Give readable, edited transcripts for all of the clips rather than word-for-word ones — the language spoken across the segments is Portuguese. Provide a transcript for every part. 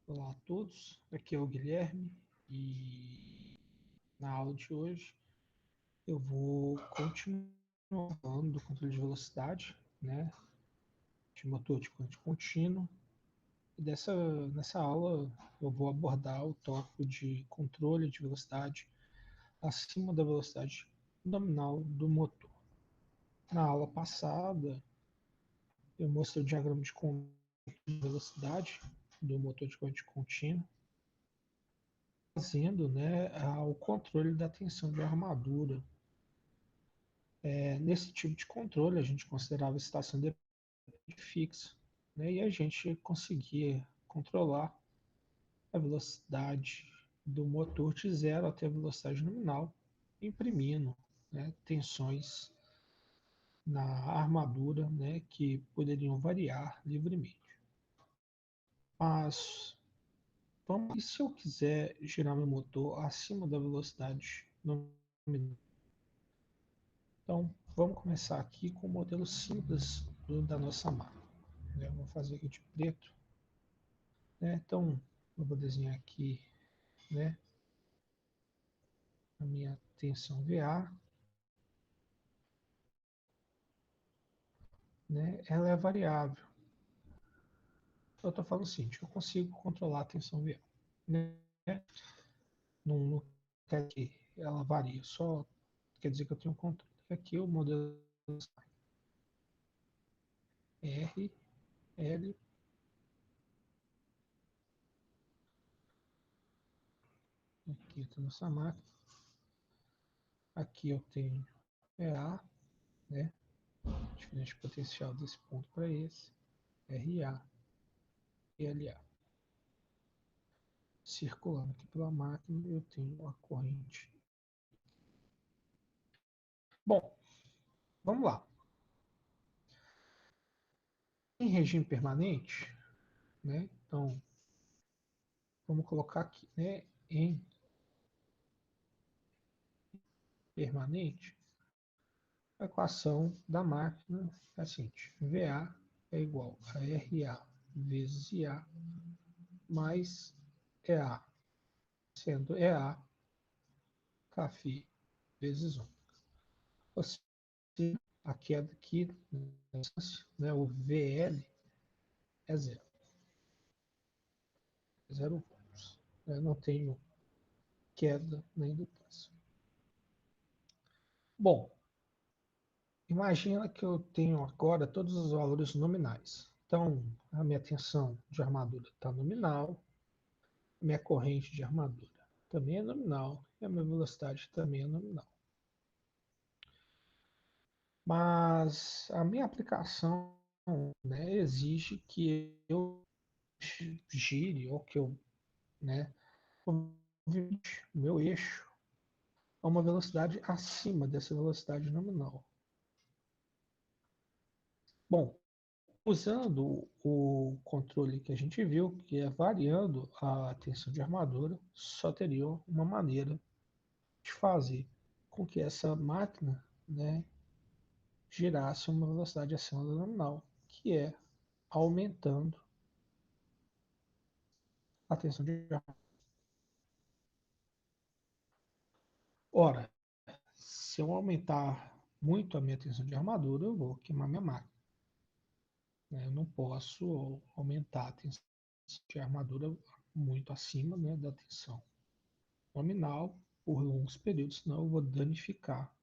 Olá a todos, aqui é o Guilherme e na aula de hoje eu vou continuar falando do controle de velocidade, né, de motor de corrente contínua. E nessa aula eu vou abordar o tópico de controle de velocidade acima da velocidade nominal do motor. Na aula passada eu mostrei o diagrama de controle de velocidade do motor de corrente contínua, fazendo, né, o controle da tensão de armadura. Nesse tipo de controle, a gente considerava a estação de fixa, né, e a gente conseguia controlar a velocidade do motor de zero até a velocidade nominal, imprimindo, né, tensões na armadura, né, que poderiam variar livremente. Mas e se eu quiser girar meu motor acima da velocidade nominal? Então, vamos começar aqui com o modelo simples da nossa máquina. Eu vou fazer aqui de preto. Então, eu vou desenhar aqui, né, a minha tensão VA. Ela é variável. Eu estou falando o seguinte, eu consigo controlar a tensão VA. Né? Não quer que ela varie, só quer dizer que eu tenho controle. Aqui o modelo R, L, aqui está nossa máquina. Aqui eu tenho EA, né? Diferente potencial desse ponto para esse, RA e LA. Circulando aqui pela máquina, eu tenho uma corrente. Bom, vamos lá. Em regime permanente, né? Então, vamos colocar aqui, né? Em permanente, a equação da máquina é a seguinte: VA é igual a RA vezes IA mais EA, sendo EA Φ vezes 1. Ou seja, a queda aqui, né, o VL é zero. Zero volts. Eu não tenho queda na indutância. Bom, imagina que eu tenho agora todos os valores nominais. Então, a minha tensão de armadura está nominal, a minha corrente de armadura também é nominal e a minha velocidade também é nominal. Mas a minha aplicação, né, exige que eu gire ou que eu, né, o meu eixo a uma velocidade acima dessa velocidade nominal. Bom, usando o controle que a gente viu, que é variando a tensão de armadura, só teria uma maneira de fazer com que essa máquina, né, girasse a uma velocidade acima da nominal, que é aumentando a tensão de armadura. Ora, se eu aumentar muito a minha tensão de armadura, eu vou queimar minha máquina. Eu não posso aumentar a tensão de armadura muito acima, né, da tensão nominal por longos períodos, senão eu vou danificar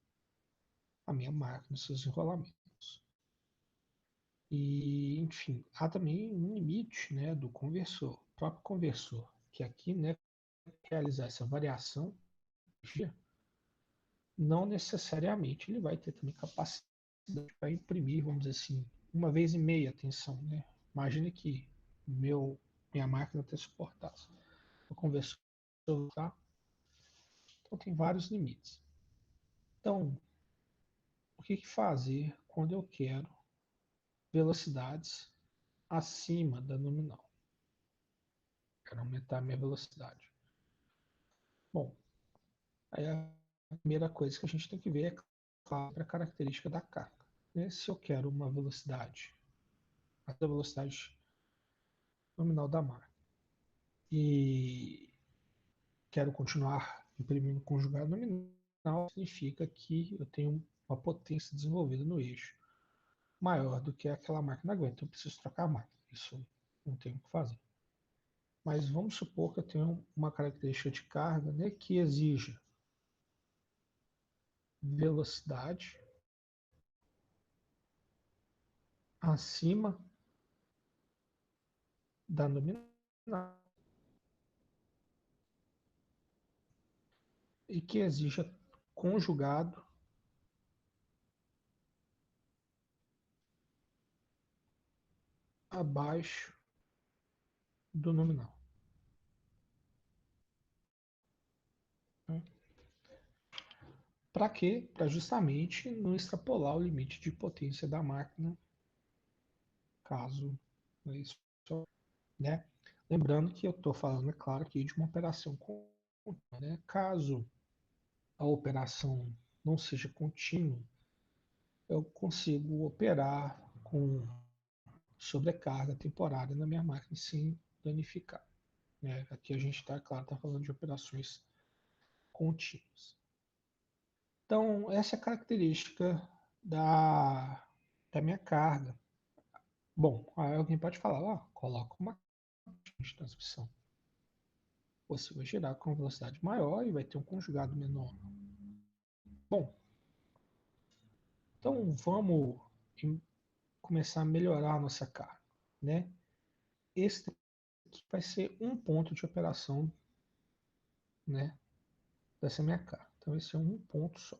a minha máquina, seus enrolamentos. E, enfim, há também um limite, né, do conversor, o próprio conversor, que aqui, né, realizar essa variação, não necessariamente ele vai ter também capacidade para imprimir, vamos dizer assim, uma vez e meia a tensão, né? Imagine que minha máquina até suportasse o conversor, tá? Então tem vários limites. Então, o que fazer quando eu quero velocidades acima da nominal? Quero aumentar a minha velocidade. Bom, aí a primeira coisa que a gente tem que ver é claro, a característica da carga. Né? Se eu quero uma velocidade, a velocidade nominal da máquina, e quero continuar imprimindo conjugado nominal, significa que eu tenho uma potência desenvolvida no eixo maior do que aquela máquina aguenta. Eu preciso trocar a máquina. Isso não tem o que fazer. Mas vamos supor que eu tenho uma característica de carga, né, que exija velocidade acima da nominal e que exija conjugado abaixo do nominal. Para quê? Para justamente não extrapolar o limite de potência da máquina, caso isso, né? Lembrando que eu estou falando, é claro, aqui de uma operação contínua, né? Caso a operação não seja contínua, eu consigo operar com sobrecarga temporária na minha máquina sem danificar, né? Aqui a gente está, claro, está falando de operações contínuas. Então, essa é a característica da minha carga. Bom, aí alguém pode falar, coloca uma de transmissão. Você vai girar com velocidade maior e vai ter um conjugado menor. Bom, então vamos começar a melhorar a nossa carga, né? Esse aqui vai ser um ponto de operação, né, dessa minha carga. Então esse é um ponto só.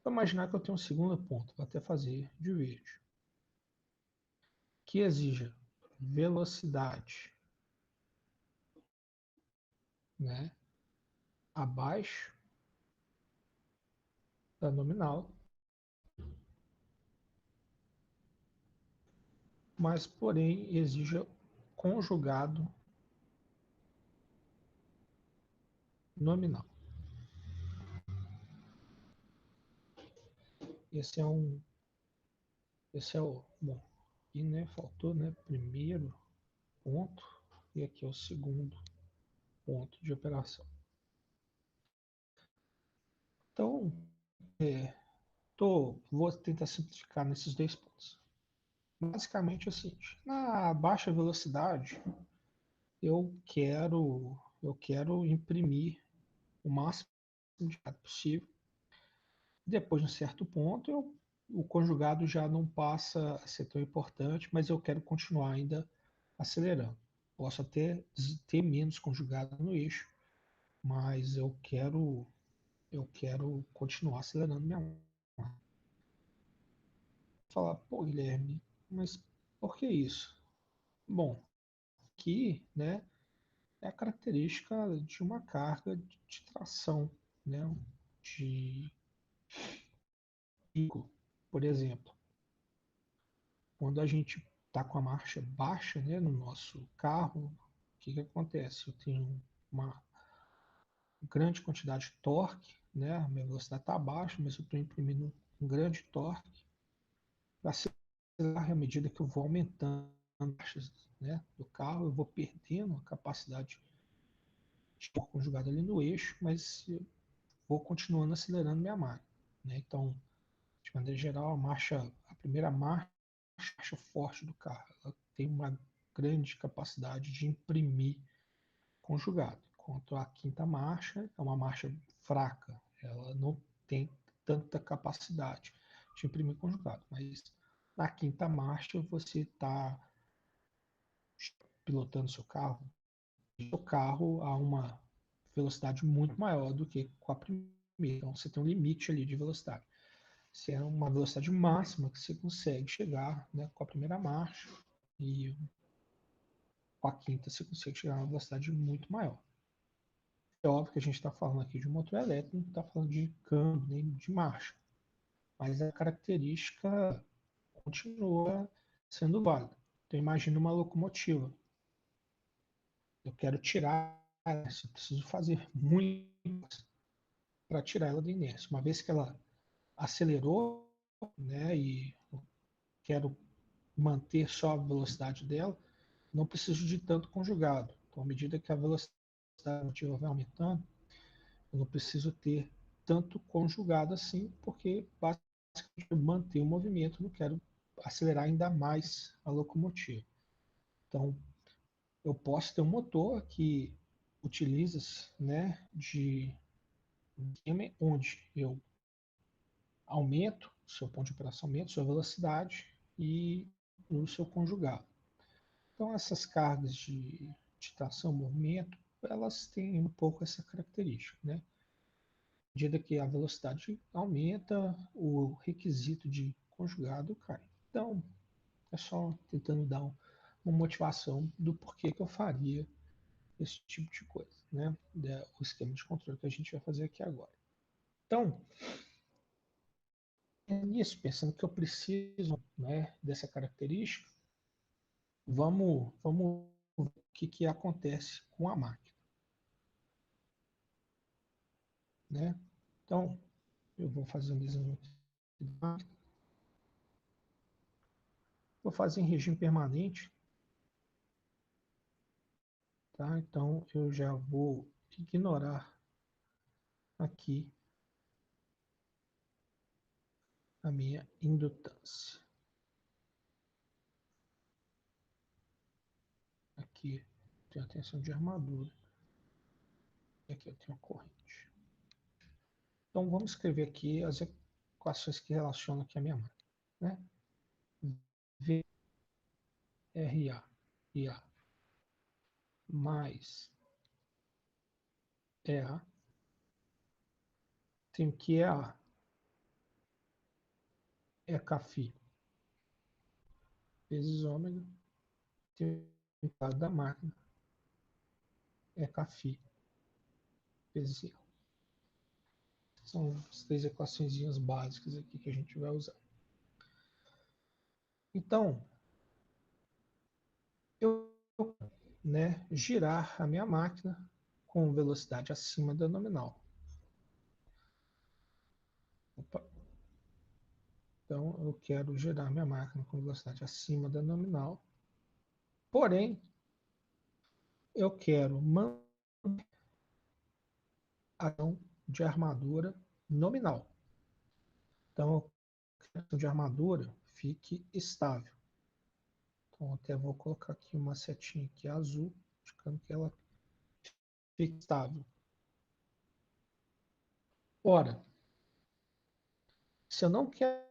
Vou imaginar que eu tenho um segundo ponto, vou até fazer de vídeo, que exija velocidade, né, abaixo da nominal, mas porém exija conjugado nominal. Esse é um, esse é o, bom, e né, faltou, né, primeiro ponto e aqui é o segundo ponto de operação. Então, vou tentar simplificar nesses dois pontos. Basicamente é o seguinte: na baixa velocidade, eu quero imprimir o máximo de dado possível. Depois de um certo ponto, o conjugado já não passa a ser tão importante, mas eu quero continuar ainda acelerando. Posso até ter menos conjugado no eixo, mas eu quero continuar acelerando minha máquina. Falar, pô, Guilherme, mas por que isso? Bom, aqui, né, é a característica de uma carga de tração, né, de pico, por exemplo. Quando a gente está com a marcha baixa, né, no nosso carro, o que acontece? Eu tenho uma grande quantidade de torque, né, a minha velocidade está baixa, mas eu estou imprimindo um grande torque para acelerar à medida que eu vou aumentando as marchas, né, do carro, eu vou perdendo a capacidade de torque conjugado ali no eixo, mas eu vou continuando acelerando minha máquina, né? Então, de maneira geral, a primeira marcha forte do carro, ela tem uma grande capacidade de imprimir conjugado, enquanto a quinta marcha é uma marcha fraca, ela não tem tanta capacidade de imprimir conjugado, mas na quinta marcha você está pilotando seu carro a uma velocidade muito maior do que com a primeira, então você tem um limite ali de velocidade. Se é uma velocidade máxima que você consegue chegar, né, com a primeira marcha e com a quinta você consegue chegar a uma velocidade muito maior. É óbvio que a gente está falando aqui de um motor elétrico, não está falando de câmbio nem de marcha, mas a característica continua sendo válida. Então imagine uma locomotiva. Eu quero tirar essa, eu preciso fazer muito para tirar ela da inércia. Uma vez que ela acelerou, né, e eu quero manter só a velocidade dela, não preciso de tanto conjugado. Então, à medida que a velocidade motiva vai aumentando, eu não preciso ter tanto conjugado assim, porque basicamente eu manter o movimento, não quero acelerar ainda mais a locomotiva. Então, eu posso ter um motor que utiliza-se, né, de onde eu aumento seu ponto de operação, aumento sua velocidade e o seu conjugado. Então, essas cargas de tração, movimento, elas têm um pouco essa característica, né? À medida que a velocidade aumenta, o requisito de conjugado cai. Então, é só tentando dar uma motivação do porquê que eu faria esse tipo de coisa, né? O esquema de controle que a gente vai fazer aqui agora. Então, é nisso, pensando que eu preciso, né, dessa característica, vamos ver o que acontece com a máquina, né? Então, eu vou fazer um desenho aqui da máquina. Vou fazer em regime permanente, tá? Então, eu já vou ignorar aqui a minha indutância. Aqui tem a tensão de armadura. E aqui eu tenho a corrente. Então, vamos escrever aqui as equações que relacionam aqui a minha máquina, né? VRA, IA, mais EA, tenho que EA, é CAFI, vezes ômega, tenho o da máquina, é CAFI, vezes IA. São as três equações básicas aqui que a gente vai usar. Então, eu, né, girar a minha máquina com velocidade acima da nominal. Opa. Então, eu quero girar minha máquina com velocidade acima da nominal. Porém, eu quero manter a ação de armadura nominal. Então, a ação de armadura fique estável. Então, até vou colocar aqui uma setinha aqui azul, indicando que ela fique estável. Ora, se eu não quero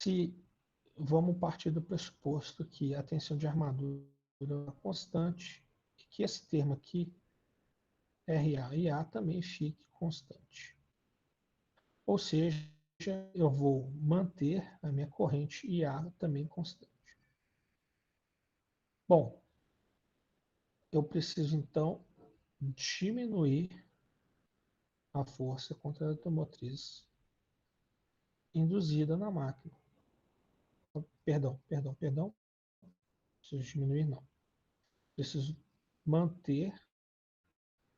se vamos partir do pressuposto que a tensão de armadura é constante, e que esse termo aqui, RA e A, também fique constante. Ou seja, eu vou manter a minha corrente IA também constante. Bom, eu preciso então diminuir a força contra a automotriz induzida na máquina. Perdão. Preciso diminuir, não. Preciso manter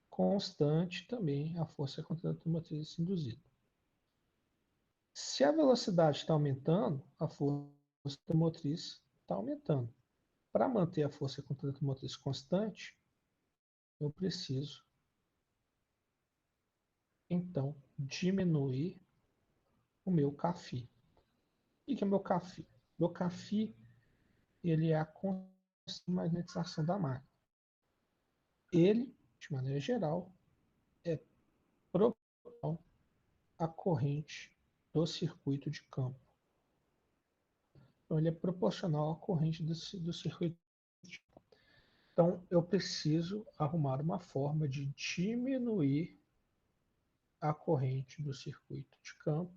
constante também a força contra a automotriz induzida. Se a velocidade está aumentando, a força automotriz está aumentando. Para manter a força contra a automotriz constante, eu preciso, então, diminuir o meu CAFI. O que é meu CAFI? Meu CAFI ele é a constante de magnetização da máquina. Ele, de maneira geral, é proporcional à corrente do circuito de campo. Então, ele é proporcional à corrente do circuito de campo. Então, eu preciso arrumar uma forma de diminuir a corrente do circuito de campo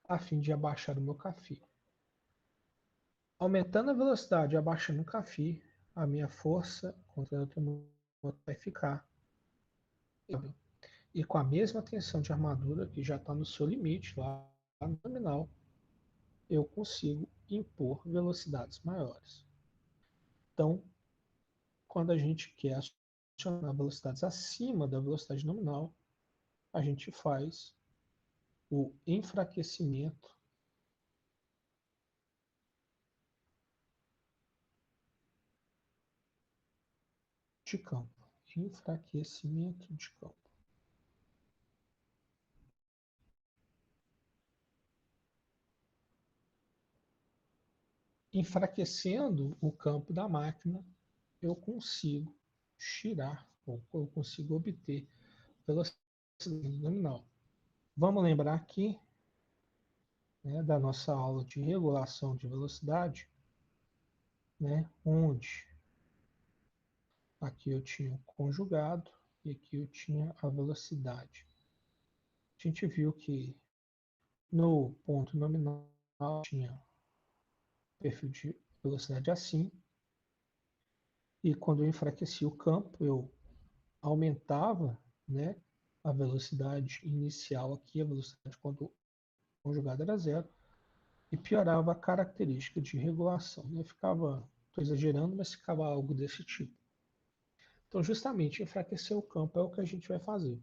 a fim de abaixar o meu CAFI. Aumentando a velocidade e abaixando o CAFI, a minha força contra a automotor vai ficar. E com a mesma tensão de armadura, que já está no seu limite, lá no nominal, eu consigo impor velocidades maiores. Então, quando a gente quer a velocidades acima da velocidade nominal, a gente faz o enfraquecimento de campo. Enfraquecimento de campo. Enfraquecendo o campo da máquina, eu consigo tirar, ou eu consigo obter velocidade nominal. Vamos lembrar aqui, né, da nossa aula de regulação de velocidade, né, onde aqui eu tinha o conjugado e aqui eu tinha a velocidade. A gente viu que no ponto nominal tinha perfil de velocidade assim, e quando eu enfraquecia o campo, eu aumentava, né, a velocidade inicial aqui, a velocidade quando conjugada era zero, e piorava a característica de regulação. Né? Ficava, estou exagerando, mas ficava algo desse tipo. Então, justamente, enfraquecer o campo é o que a gente vai fazer.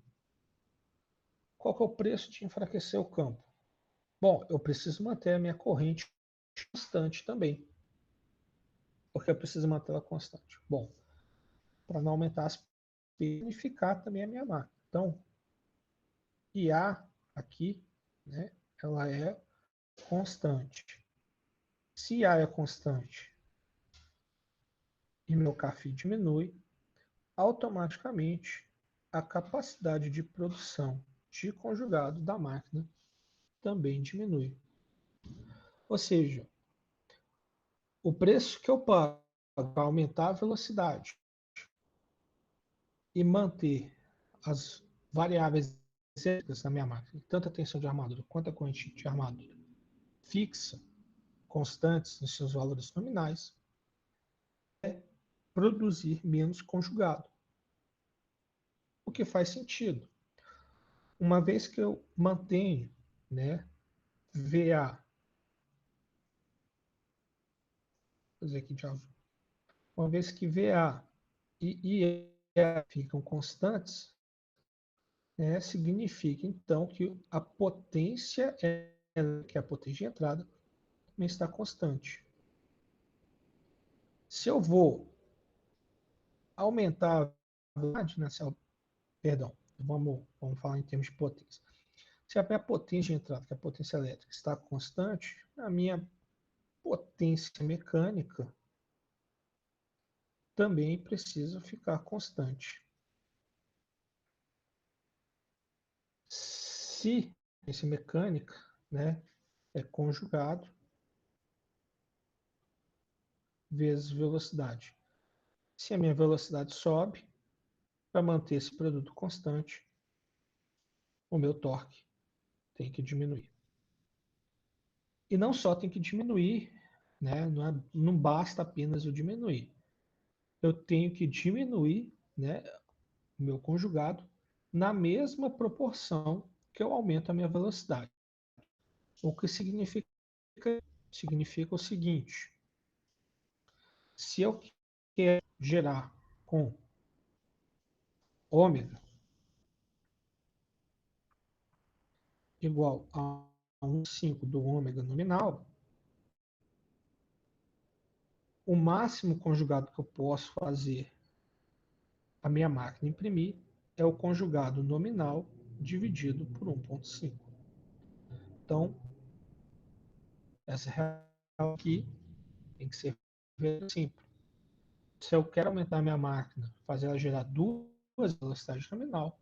Qual que é o preço de enfraquecer o campo? Bom, eu preciso manter a minha corrente constante também. Porque eu preciso manter ela constante. Bom, para não aumentar as unificar também a minha máquina. Então, IA aqui, né, ela é constante. Se IA é constante e meu CAFI diminui, automaticamente a capacidade de produção de conjugado da máquina também diminui. Ou seja, o preço que eu pago para aumentar a velocidade e manter as variáveis na minha máquina, tanto a tensão de armadura quanto a corrente de armadura fixa, constantes nos seus valores nominais, produzir menos conjugado. O que faz sentido. Uma vez que eu mantenho, né, VA, vou dizer aqui de algo, uma vez que VA e IA ficam constantes, né, significa então que a potência, que é a potência de entrada, também está constante. Se eu vou aumentar a velocidade, né, perdão, vamos falar em termos de potência. Se a minha potência de entrada, que é a potência elétrica, está constante, a minha potência mecânica também precisa ficar constante. Se a potência mecânica, né, é conjugado vezes velocidade. Se a minha velocidade sobe, para manter esse produto constante, o meu torque tem que diminuir. E não só tem que diminuir, né, não basta apenas eu diminuir. Eu tenho que diminuir, né, o meu conjugado na mesma proporção que eu aumento a minha velocidade. O que significa o seguinte: se eu quero gerar com ômega igual a 1,5 do ômega nominal, o máximo conjugado que eu posso fazer a minha máquina imprimir é o conjugado nominal dividido por 1,5. Então, essa real aqui tem que ser simples. Se eu quero aumentar a minha máquina, fazer ela gerar duas velocidades nominal,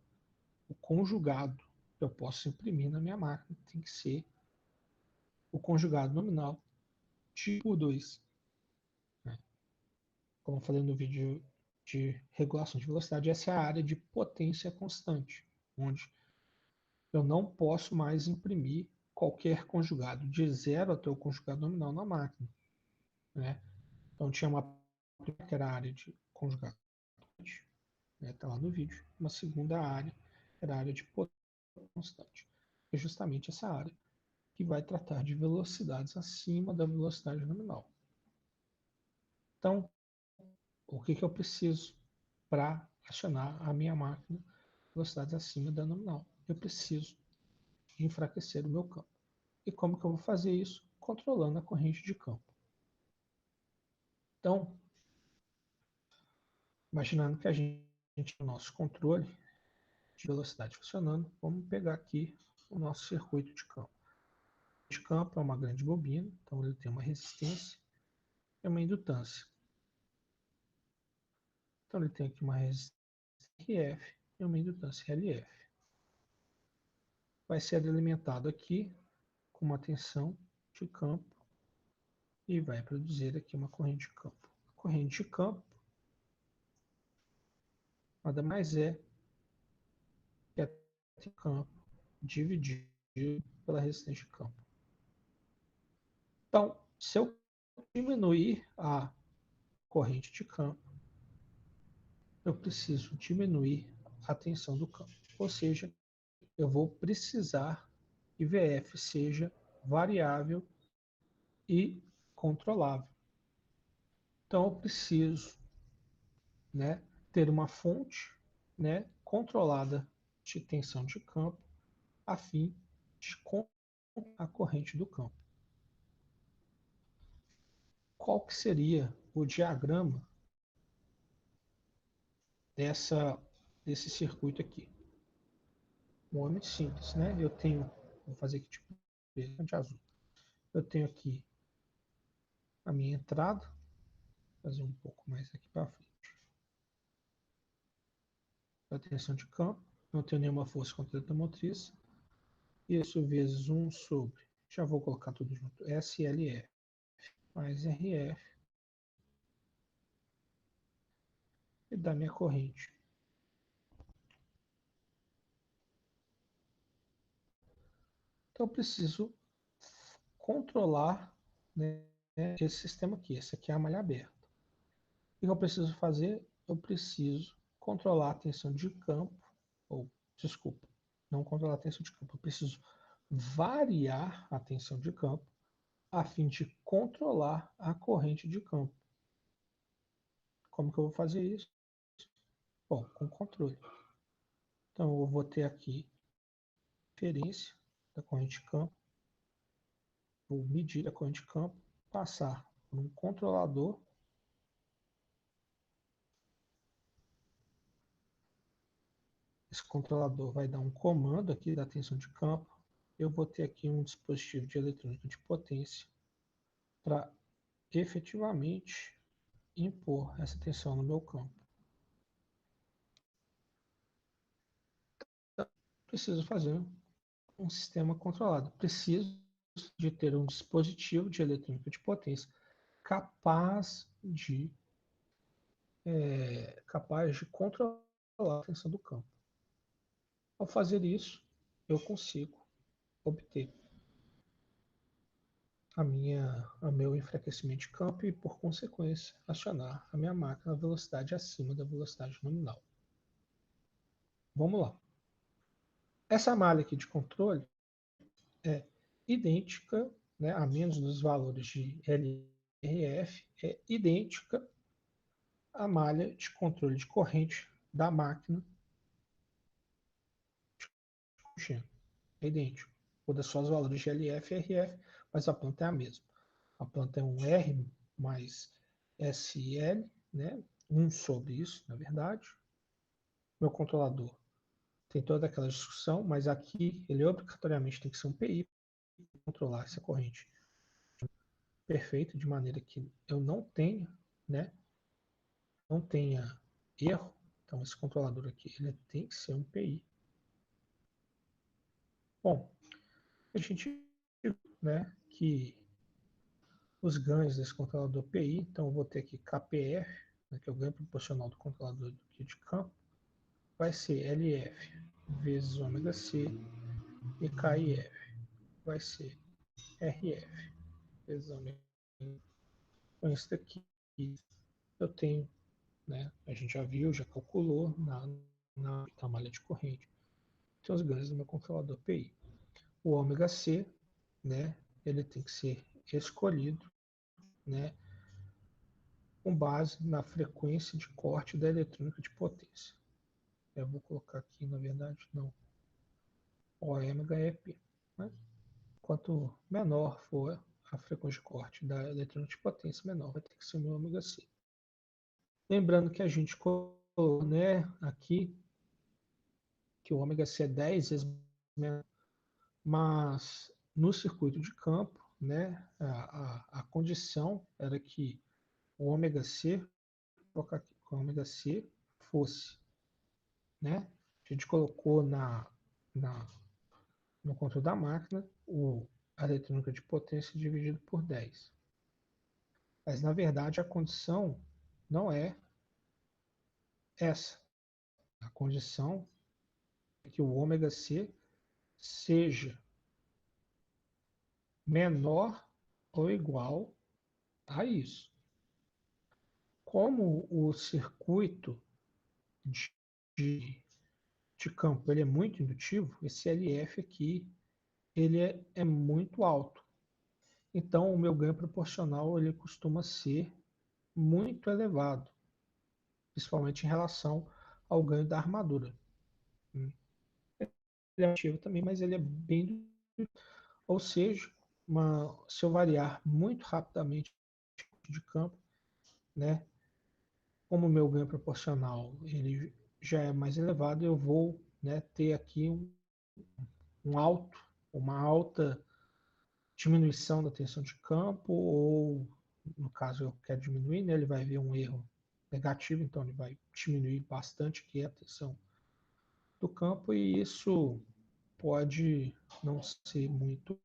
o conjugado que eu posso imprimir na minha máquina tem que ser o conjugado nominal tipo 2. Né? Como eu falei no vídeo de regulação de velocidade, essa é a área de potência constante, onde eu não posso mais imprimir qualquer conjugado, de zero até o conjugado nominal na máquina. Né? Então tinha uma que era a área de conjugado, né? Está lá no vídeo. Uma segunda área era a área de potência constante. É justamente essa área que vai tratar de velocidades acima da velocidade nominal. Então, o que eu preciso para acionar a minha máquina em velocidades acima da nominal. Eu preciso enfraquecer o meu campo. E como que eu vou fazer isso? Controlando a corrente de campo. Então, imaginando que a gente tem o nosso controle de velocidade funcionando, vamos pegar aqui o nosso circuito de campo. O de campo é uma grande bobina, então ele tem uma resistência e uma indutância. Então ele tem aqui uma resistência RF e uma indutância LF. Vai ser alimentado aqui com uma tensão de campo e vai produzir aqui uma corrente de campo. A corrente de campo nada mais é que a de campo dividido pela resistência de campo. Então, se eu diminuir a corrente de campo, eu preciso diminuir a tensão do campo. Ou seja, eu vou precisar que VF seja variável e controlável. Então, eu preciso, né, ter uma fonte, né, controlada de tensão de campo a fim de controlar a corrente do campo. Qual que seria o diagrama desse circuito aqui? Um homem simples, né? Eu tenho, vou fazer aqui tipo de azul. Eu tenho aqui a minha entrada, vou fazer um pouco mais aqui para frente. A tensão de campo, não tenho nenhuma força contra a motriz. Isso vezes 1 sobre, já vou colocar tudo junto, SLF mais RF e da minha corrente. Então eu preciso controlar, né, esse sistema aqui. Esse aqui é a malha aberta. O que eu preciso fazer? Eu preciso controlar a tensão de campo, ou desculpa, não controlar a tensão de campo. Eu preciso variar a tensão de campo a fim de controlar a corrente de campo. Como que eu vou fazer isso? Bom, com controle. Então eu vou ter aqui referência da corrente de campo, vou medir a corrente de campo, passar por um controlador. Esse controlador vai dar um comando aqui da tensão de campo. Eu vou ter aqui um dispositivo de eletrônica de potência para efetivamente impor essa tensão no meu campo. Então, preciso fazer um sistema controlado. Preciso de ter um dispositivo de eletrônica de potência capaz de controlar a tensão do campo. Ao fazer isso, eu consigo obter o meu enfraquecimento de campo e, por consequência, acionar a minha máquina a velocidade acima da velocidade nominal. Vamos lá. Essa malha aqui de controle é idêntica, né, a menos dos valores de LRF, é idêntica à malha de controle de corrente da máquina de é idêntico. Muda só os valores de LF e RF, mas a planta é a mesma. A planta é um R mais SL, né? 1 sobre isso, na verdade. Meu controlador tem toda aquela discussão, mas aqui ele obrigatoriamente tem que ser um PI para controlar essa corrente perfeita, de maneira que eu não tenha, né? Não tenha erro. Então esse controlador aqui ele tem que ser um PI. Bom, a gente viu, né, que os ganhos desse controlador PI, então eu vou ter aqui KPR, né, que é o ganho proporcional do controlador de campo, vai ser LF vezes ômega C e KIF vai ser RF vezes ômega. Com isso daqui eu tenho, né, a gente já viu, já calculou na malha de corrente, tem os ganhos do meu controlador PI. O ômega C, né, ele tem que ser escolhido, né, com base na frequência de corte da eletrônica de potência. Eu vou colocar aqui, na verdade, não. Ômega é P. Né? Quanto menor for a frequência de corte da eletrônica de potência, menor vai ter que ser o meu ômega C. Lembrando que a gente colocou, né, aqui que o ômega C é 10 vezes menor, mas no circuito de campo, né, a condição era que o ômega C, vou colocar aqui, que o ômega C fosse, né, a gente colocou na, no controle da máquina a eletrônica de potência dividido por 10. Mas, na verdade, a condição não é essa. A condição é que o ômega C seja menor ou igual a isso. Como o circuito de, de, de campo ele é muito indutivo, esse LF aqui ele é muito alto. Então, o meu ganho proporcional ele costuma ser muito elevado, principalmente em relação ao ganho da armadura. Ele é ativo também, mas ele é bem... Ou seja, se eu variar muito rapidamente de campo, né, como o meu ganho proporcional ele já é mais elevado, eu vou, né, ter aqui uma alta diminuição da tensão de campo, ou no caso eu quero diminuir, né, ele vai ver um erro negativo, então ele vai diminuir bastante aqui a tensão do campo, e isso pode não ser muito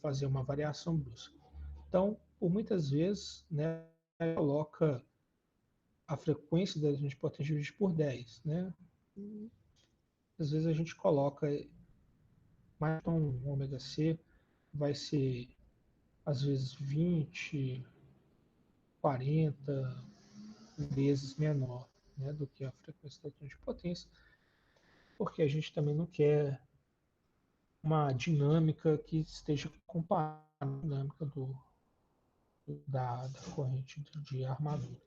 fazer uma variação brusca. Então, por muitas vezes, né, coloca a frequência da gente potência dividida por 10, né? Às vezes a gente coloca mais um ômega C, vai ser às vezes 20, 40 vezes menor, né, do que a frequência da de potência, porque a gente também não quer uma dinâmica que esteja comparada à dinâmica da corrente de armadura.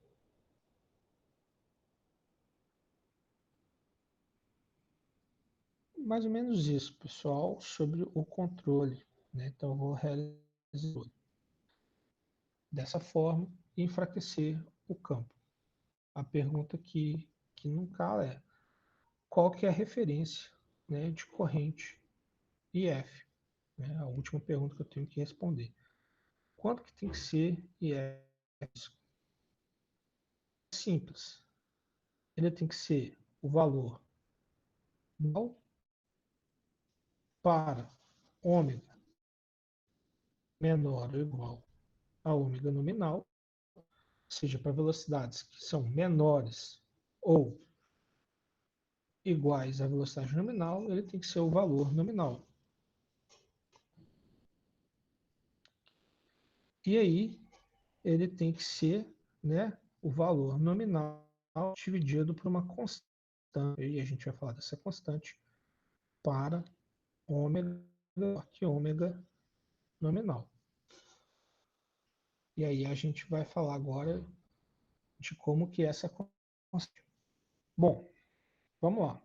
Mais ou menos isso, pessoal, sobre o controle. Né? Então, eu vou realizar dessa forma e enfraquecer o campo. A pergunta que não cala é: qual que é a referência, né, de corrente IF? Né? A última pergunta que eu tenho que responder. Quanto que tem que ser IF? Simples. Ele tem que ser o valor nominal para ômega menor ou igual a ômega nominal, seja para velocidades que são menores ou iguais à velocidade nominal, ele tem que ser o valor nominal. E aí, ele tem que ser, né, o valor nominal dividido por uma constante. E a gente vai falar dessa constante para ômega que ômega nominal. E aí a gente vai falar agora de como que é essa constante. Bom, vamos lá.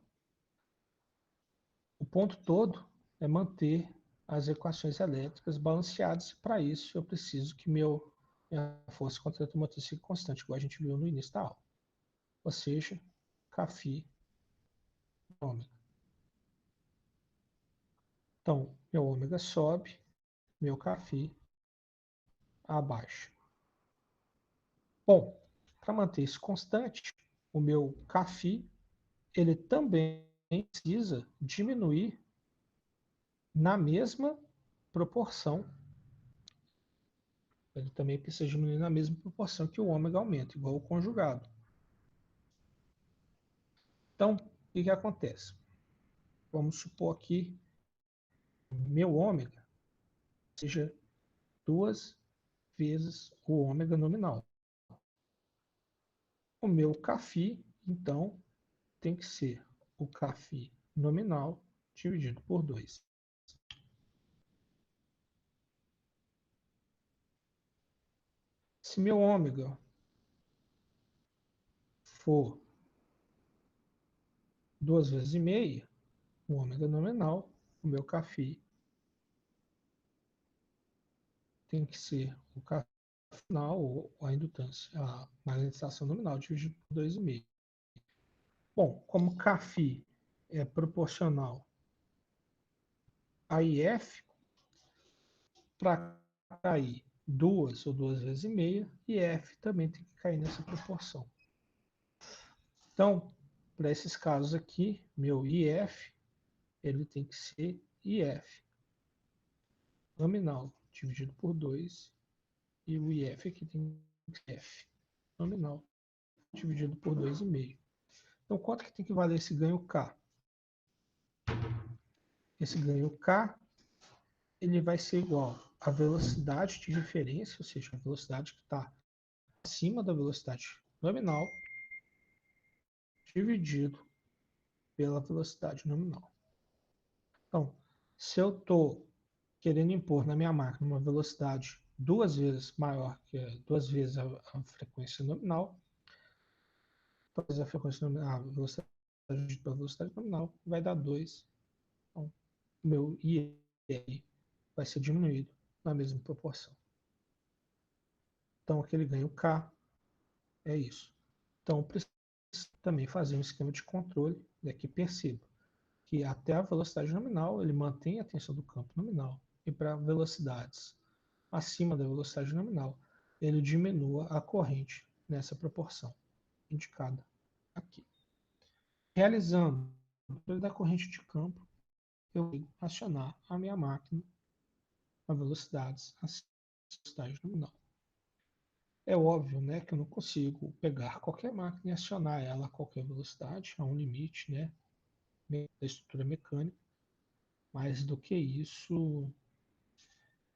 O ponto todo é manter as equações elétricas balanceadas. Para isso, eu preciso que minha força contra a motriz fique constante, igual a gente viu no início da aula. Ou seja, Κφ ômega. Então, meu ômega sobe, meu Κφ abaixa. Bom, para manter isso constante, o meu Κφ ele também precisa diminuir na mesma proporção. Ele também precisa diminuir na mesma proporção que o ômega aumenta, igual o conjugado. Então, o que acontece? Vamos supor aqui meu ômega seja 2 vezes o ômega nominal. O meu Κφ, então, tem que ser o Κφ nominal dividido por 2. Se meu ômega for 2 vezes e meia, o ômega nominal, o meu CAFI tem que ser o CAFI final, ou a indutância, a magnetização nominal dividido por 2,5. Bom, como CAFI é proporcional a IF, para cair 2 ou 2 vezes e meia, IF também tem que cair nessa proporção. Então, para esses casos aqui, meu IF, ele tem que ser IF nominal dividido por 2, e o IF aqui tem que ser F nominal dividido por 2,5. Então, quanto que tem que valer esse ganho K? Esse ganho K, ele vai ser igual à velocidade de referência, ou seja, a velocidade que está acima da velocidade nominal, dividido pela velocidade nominal. Então, se eu estou querendo impor na minha máquina uma velocidade 2 vezes maior que 2 vezes a frequência nominal, talvez a frequência nominal, a velocidade pela velocidade nominal vai dar 2. Então, o meu IE vai ser diminuído na mesma proporção. Então, aquele ganho K é isso. Então, preciso também fazer um esquema de controle, que perceba que até a velocidade nominal ele mantém a tensão do campo nominal, e para velocidades acima da velocidade nominal ele diminua a corrente nessa proporção indicada aqui. Realizando o controle da corrente de campo, eu vou acionar a minha máquina a velocidades acima da velocidade nominal. É óbvio, né, que eu não consigo pegar qualquer máquina e acionar ela a qualquer velocidade, há um limite, né, da estrutura mecânica. Mais do que isso,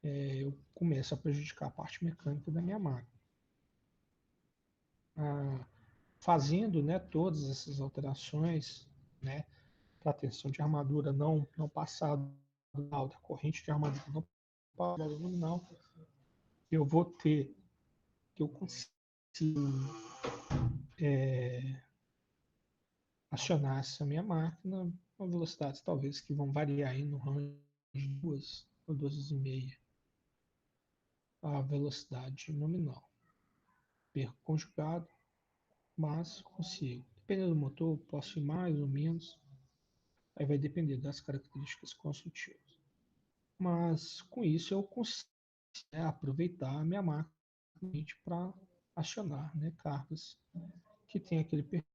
eu começo a prejudicar a parte mecânica da minha máquina. Fazendo, né, todas essas alterações, né, para a tensão de armadura não passar da corrente de armadura não passar do nominal, eu vou ter que eu consigo acionar essa minha máquina a velocidades talvez que vão variar aí no range de 2 ou 2,5 a velocidade nominal. Perco conjugado, mas consigo. Dependendo do motor, posso ir mais ou menos, aí vai depender das características construtivas. Mas com isso eu consigo, né, aproveitar a minha máquina para acionar, né, cargas que tem aquele perfil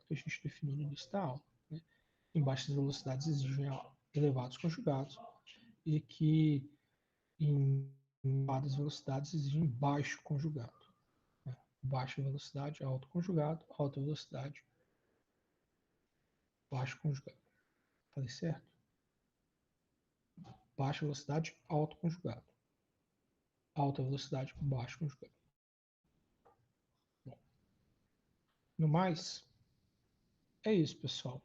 que a gente definiu no início da aula. Né? Em baixas velocidades exigem elevados conjugados e que em elevadas velocidades exigem baixo conjugado. Né? Baixa velocidade, alto conjugado, alta velocidade, baixo conjugado. Falei certo? Baixa velocidade, alto conjugado. Alta velocidade, baixo conjugado. Bom, no mais, é isso, pessoal.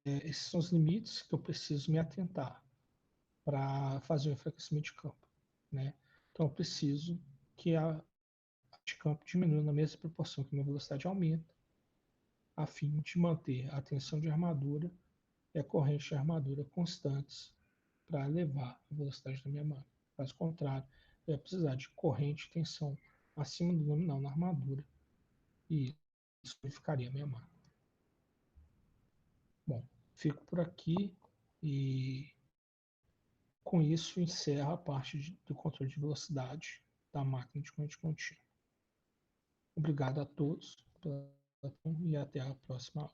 Esses são os limites que eu preciso me atentar para fazer o enfraquecimento de campo. Né? Então, eu preciso que a de campo diminua na mesma proporção que a minha velocidade aumenta, a fim de manter a tensão de armadura e a corrente de armadura constantes para elevar a velocidade da minha máquina. Caso contrário, eu ia precisar de corrente e tensão acima do nominal na armadura e isso ficaria a minha máquina. Bom, fico por aqui e com isso encerra a parte do controle de velocidade da máquina de corrente contínua. Obrigado a todos e até a próxima aula.